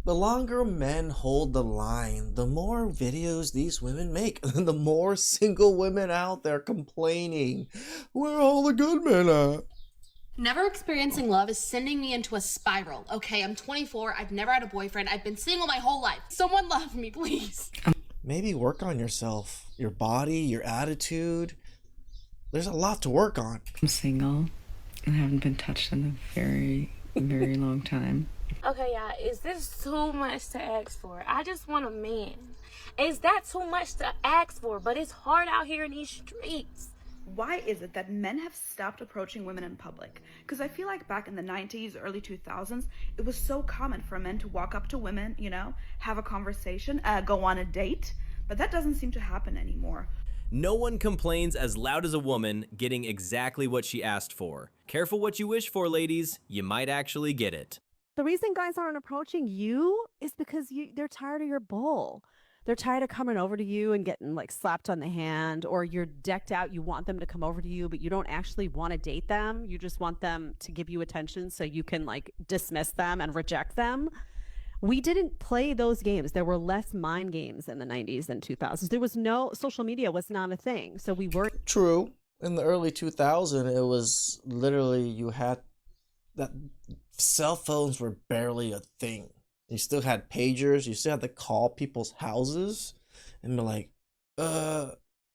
The longer men hold the line, the more videos these women make, and the more single women out there complaining. Where are all the good men at? Never experiencing love is sending me into a spiral. Okay, I'm 24. I've never had a boyfriend. I've been single my whole life. Someone love me, please. Maybe work on yourself, your body, your attitude. There's a lot to work on. I'm single and haven't been touched in a very, very long time. Okay, y'all, is this too much to ask for? I just want a man. Is that too much to ask for? But it's hard out here in these streets. Why is it that men have stopped approaching women in public? Because I feel like back in the 90s, early 2000s, it was so common for men to walk up to women, you know, have a conversation, go on a date. But that doesn't seem to happen anymore. No one complains as loud as a woman getting exactly what she asked for. Careful what you wish for, ladies. You might actually get it. The reason guys aren't approaching you is because they're tired of your bull. They're tired of coming over to you and getting like slapped on the hand, or you're decked out. You want them to come over to you, but you don't actually want to date them. You just want them to give you attention so you can like dismiss them and reject them. We didn't play those games. There were less mind games in the 90s and 2000s. There was no social media was not a thing. So we weren't. True. In the early 2000s, it was literally you had that cell phones were barely a thing. You still had pagers. You still had to call people's houses and be like, can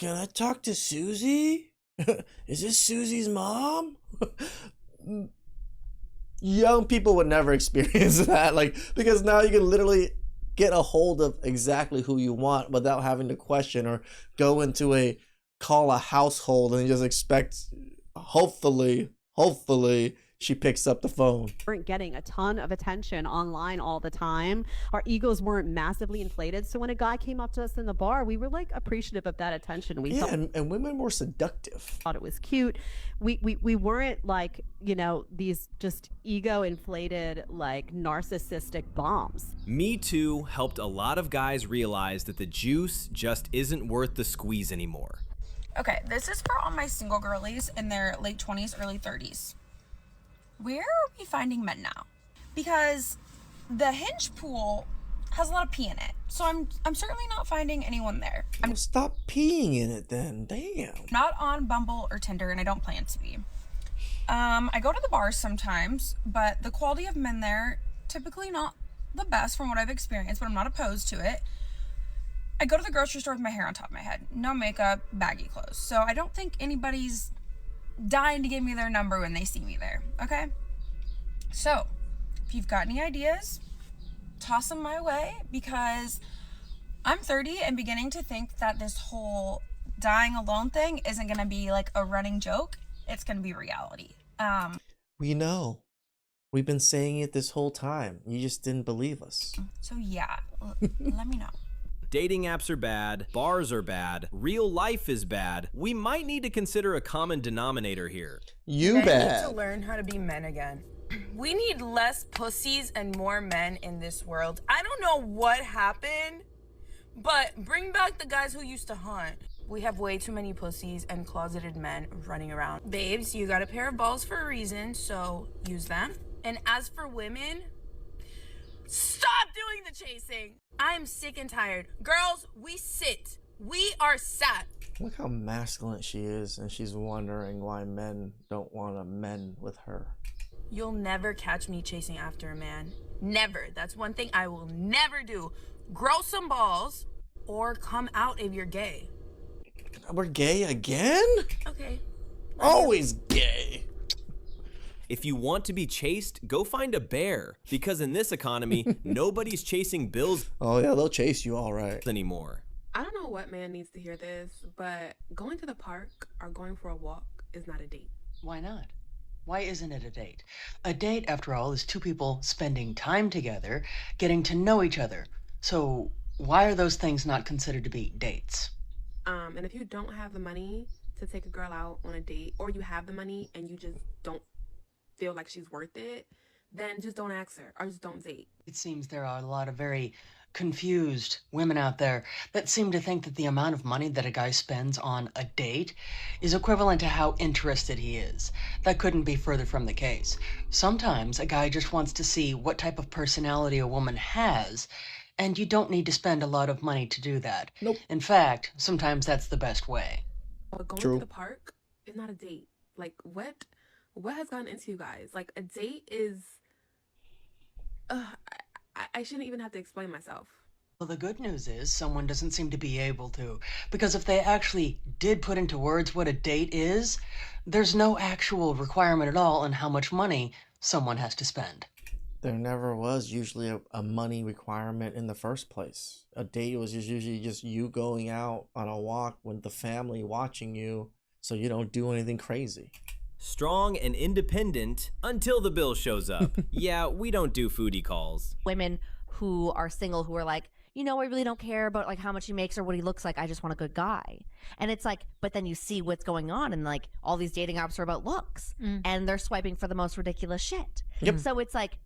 I talk to Susie? Is this Susie's mom? Young people would never experience that, like, because now you can literally get a hold of exactly who you want without having to question or go into call a household and just expect, hopefully she picks up the phone. Weren't getting a ton of attention online all the time. Our egos weren't massively inflated. So when a guy came up to us in the bar, we were like appreciative of that attention. We thought, and women were seductive. Thought it was cute. We weren't like, you know, these just ego inflated, like narcissistic bombs. Me Too helped a lot of guys realize that the juice just isn't worth the squeeze anymore. Okay, this is for all my single girlies in their late 20s, early 30s. Where are we finding men now? Because the Hinge pool has a lot of pee in it. So I'm certainly not finding anyone there. Stop peeing in it then. Damn. Not on Bumble or Tinder, and I don't plan to be. I go to the bars sometimes, but the quality of men there, typically not the best from what I've experienced, but I'm not opposed to it. I go to the grocery store with my hair on top of my head. No makeup, baggy clothes. So I don't think anybody's dying to give me their number when they see me there, okay? So, if you've got any ideas, toss them my way, because I'm 30 and beginning to think that this whole dying alone thing isn't gonna be like a running joke. It's gonna be reality. We know. We've been saying it this whole time. You just didn't believe us. So yeah, let me know. Dating apps are bad, bars are bad, real life is bad. We might need to consider a common denominator here. Men need to learn how to be men again. We need less pussies and more men in this world. I don't know what happened, but bring back the guys who used to hunt. We have way too many pussies and closeted men running around. Babes, you got a pair of balls for a reason, so use them. And as for women, stop doing the chasing. I'm sick and tired. Girls, we sit. We are sat. Look how masculine she is, and she's wondering why men don't want to men with her. You'll never catch me chasing after a man. Never. That's one thing I will never do. Grow some balls or come out if you're gay. We're gay again? Okay. Always gay. If you want to be chased, go find a bear, because in this economy, nobody's chasing bills. Oh yeah, they'll chase you all right Anymore. I don't know what man needs to hear this, but going to the park or going for a walk is not a date. Why not? Why isn't it a date? A date, after all, is two people spending time together, getting to know each other. So why are those things not considered to be dates? And if you don't have the money to take a girl out on a date, or you have the money and you just don't feel like she's worth it, then just don't ask her or just don't date. It seems there are a lot of very confused women out there that seem to think that the amount of money that a guy spends on a date is equivalent to how interested he is. That couldn't be further from the case. Sometimes a guy just wants to see what type of personality a woman has, and you don't need to spend a lot of money to do that. Nope. In fact, sometimes that's the best way. But going True. to the park is not a date. Like, what has gotten into you guys? Like, a date is... I shouldn't even have to explain myself. Well, the good news is someone doesn't seem to be able to, because if they actually did put into words what a date is, there's no actual requirement at all on how much money someone has to spend. There never was usually a money requirement in the first place. A date was usually just you going out on a walk with the family watching you so you don't do anything crazy. Strong and independent until the bill shows up. Yeah, we don't do foodie calls. Women who are single who are like, you know, I really don't care about like how much he makes or what he looks like. I just want a good guy. And it's like, but then you see what's going on, and like all these dating apps are about looks, and they're swiping for the most ridiculous shit. Yep. So it's like,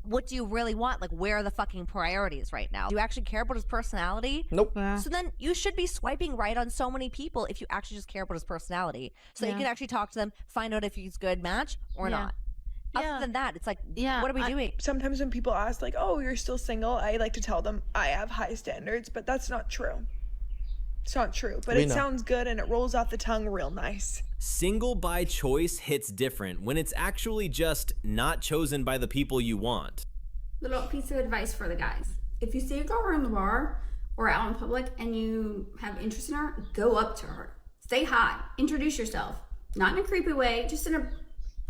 what do you really want? Like, where are the fucking priorities right now? Do you actually care about his personality? Nope. So then you should be swiping right on so many people if you actually just care about his personality. So that you can actually talk to them, find out if he's a good match or not. Other than that, it's like, what are we doing? Sometimes when people ask, like, oh, you're still single, I like to tell them I have high standards, but that's not true. It's not true, but it sounds good and it rolls off the tongue real nice. Single by choice hits different when it's actually just not chosen by the people you want. Little piece of advice for the guys. If you see a girl around the bar or out in public and you have interest in her, go up to her. Say hi. Introduce yourself. Not in a creepy way, just in a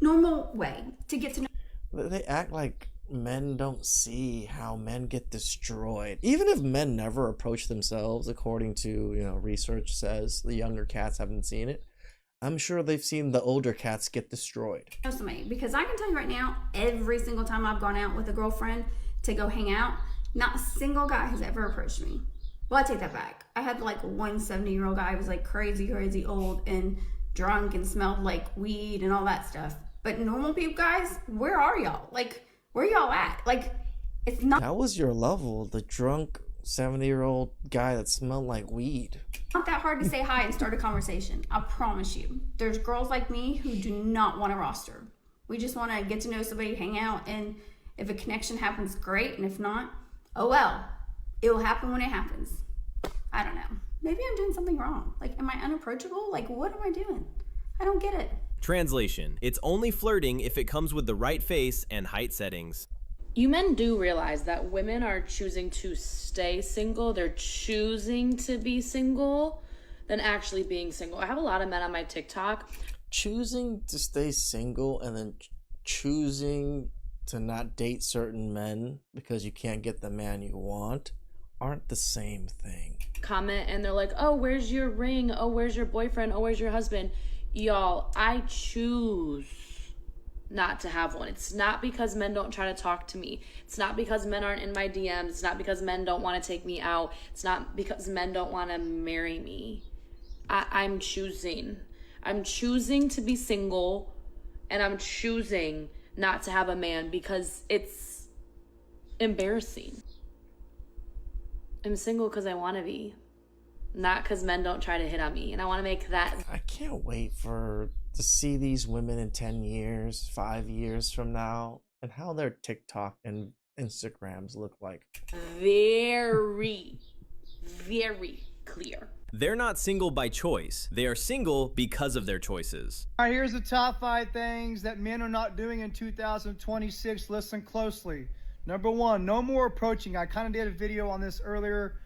normal way to get to know. They act like men don't see how men get destroyed. Even if men never approach themselves, according to, research says the younger cats haven't seen it. I'm sure they've seen the older cats get destroyed. Somebody, because I can tell you right now, every single time I've gone out with a girlfriend to go hang out, not a single guy has ever approached me. Well, I take that back. I had like one 70-year-old guy who was like crazy old and drunk and smelled like weed and all that stuff. But normal people, guys, where are y'all? Like, where y'all at? Like, it's not... That was your level, the drunk 70-year-old guy that smelled like weed. Not that hard to say hi and start a conversation. I promise you. There's girls like me who do not want a roster. We just want to get to know somebody, hang out, and if a connection happens, great. And if not, oh well. It will happen when it happens. I don't know. Maybe I'm doing something wrong. Like, am I unapproachable? Like, what am I doing? I don't get it. Translation: it's only flirting if it comes with the right face and height settings. You men do realize that women are choosing to stay single. They're choosing to be single than actually being single. I have a lot of men on my TikTok. Choosing to stay single and then choosing to not date certain men because you can't get the man you want aren't the same thing. Comment and they're like, oh, where's your ring? Oh, where's your boyfriend? Oh, where's your husband? Y'all, I choose not to have one. It's not because men don't try to talk to me. It's not because men aren't in my DMs. It's not because men don't want to take me out. It's not because men don't want to marry me. I'm choosing. I'm choosing to be single, and I'm choosing not to have a man because it's embarrassing. I'm single because I want to be, not because men don't try to hit on me. And I want to make that. I can't wait to see these women in 10 years, 5 years from now, and how their TikTok and Instagrams look like. Very, very clear. They're not single by choice. They are single because of their choices. All right, here's the top 5 things that men are not doing in 2026. Listen closely. Number 1, no more approaching. I kind of did a video on this earlier,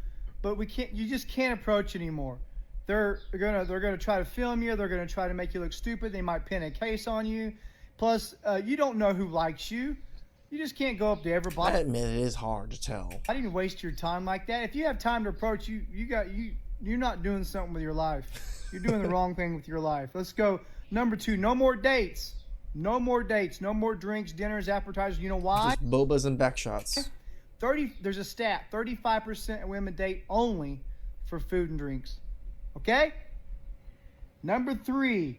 but you just can't approach anymore. They're gonna try to film you. They're gonna try to make you look stupid. They might pin a case on you. Plus, you don't know who likes you. You just can't go up to everybody. I admit it is hard to tell. I didn't waste your time like that. If you have time to approach you're not doing something with your life. You're doing the wrong thing with your life. Let's go. Number 2, no more dates. No more dates. No more drinks, dinners, appetizers. You know why? Just bobas and backshots. There's a stat. 35% of women date only for food and drinks. Okay? Number 3,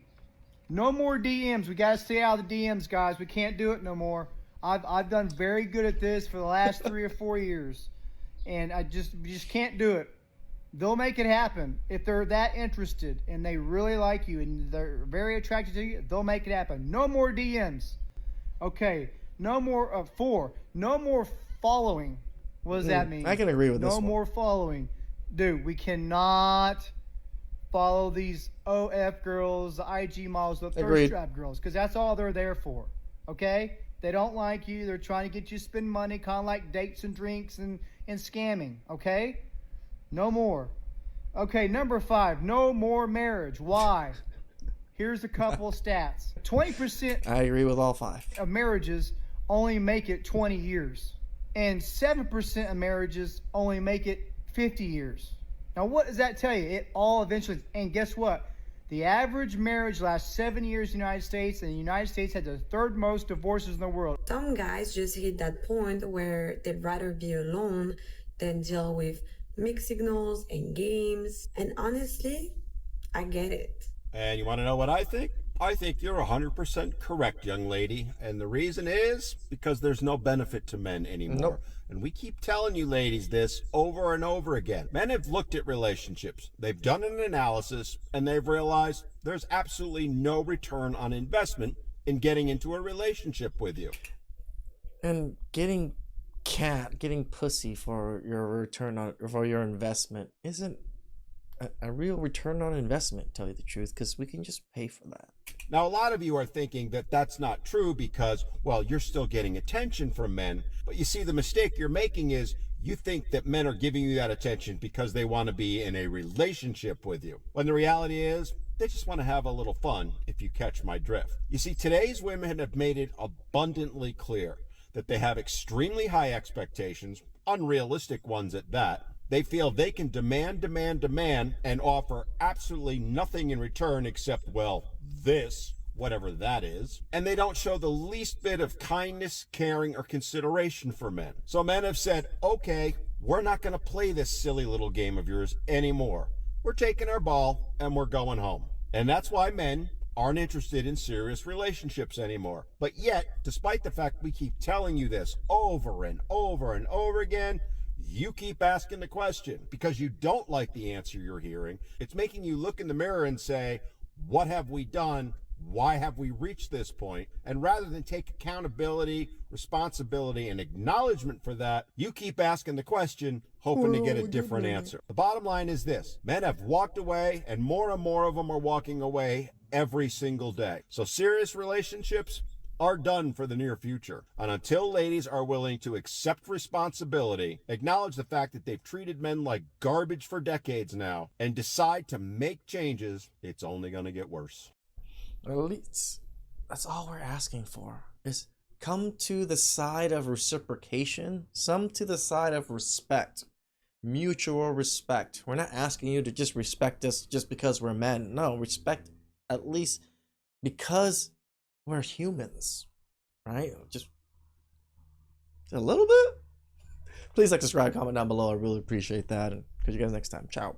no more DMs. We got to stay out of the DMs, guys. We can't do it no more. I've done very good at this for the last 3 or 4 years. And you just can't do it. They'll make it happen. If they're that interested and they really like you and they're very attracted to you, they'll make it happen. No more DMs. Okay. No more 4. No more following. What does that mean? I can agree with this No one. more following. Dude, we cannot follow these OF girls, the IG models, the thirst trap girls, because that's all they're there for. Okay? They don't like you. They're trying to get you to spend money, kind of like dates and drinks and scamming. Okay? No more. Okay, number 5, no more marriage. Why? Here's a couple of stats. 20% I agree with all 5. of marriages only make it 20 years. And 7% of marriages only make it 50 years. Now, what does that tell you? It all eventually, and guess what? The average marriage lasts 7 years in the United States, and the United States had the 3rd most divorces in the world. Some guys just hit that point where they'd rather be alone than deal with mixed signals and games. And honestly, I get it. And you want to know what I think? I think you're 100% correct, young lady. And the reason is because there's no benefit to men anymore. Nope. And we keep telling you ladies this over and over again. Men have looked at relationships. They've done an analysis and they've realized there's absolutely no return on investment in getting into a relationship with you. And getting pussy for your investment isn't a real return on investment, tell you the truth, because we can just pay for that. Now, a lot of you are thinking that that's not true because, well, you're still getting attention from men. But you see, the mistake you're making is you think that men are giving you that attention because they want to be in a relationship with you. When the reality is, they just want to have a little fun, if you catch my drift. You see, today's women have made it abundantly clear that they have extremely high expectations, unrealistic ones at that. They feel they can demand, and offer absolutely nothing in return except, well, this, whatever that is. And they don't show the least bit of kindness, caring, or consideration for men. So men have said, okay, we're not going to play this silly little game of yours anymore. We're taking our ball and we're going home. And that's why men aren't interested in serious relationships anymore. But yet, despite the fact we keep telling you this over and over and over again, you keep asking the question because you don't like the answer you're hearing. It's making you look in the mirror and say, what have we done? Why have we reached this point? And rather than take accountability, responsibility, and acknowledgement for that, you keep asking the question, hoping to get a different answer. The bottom line is this: men have walked away, and more of them are walking away every single day. So serious relationships are done for the near future. And until ladies are willing to accept responsibility, acknowledge the fact that they've treated men like garbage for decades now, and decide to make changes, it's only going to get worse. At least that's all we're asking for, is come to the side of reciprocation, some to the side of respect, mutual respect. We're not asking you to just respect us just because we're men. No, respect at least because we're humans, right? Just a little bit. Please like, subscribe, comment down below. I really appreciate that. And catch you guys next time. Ciao.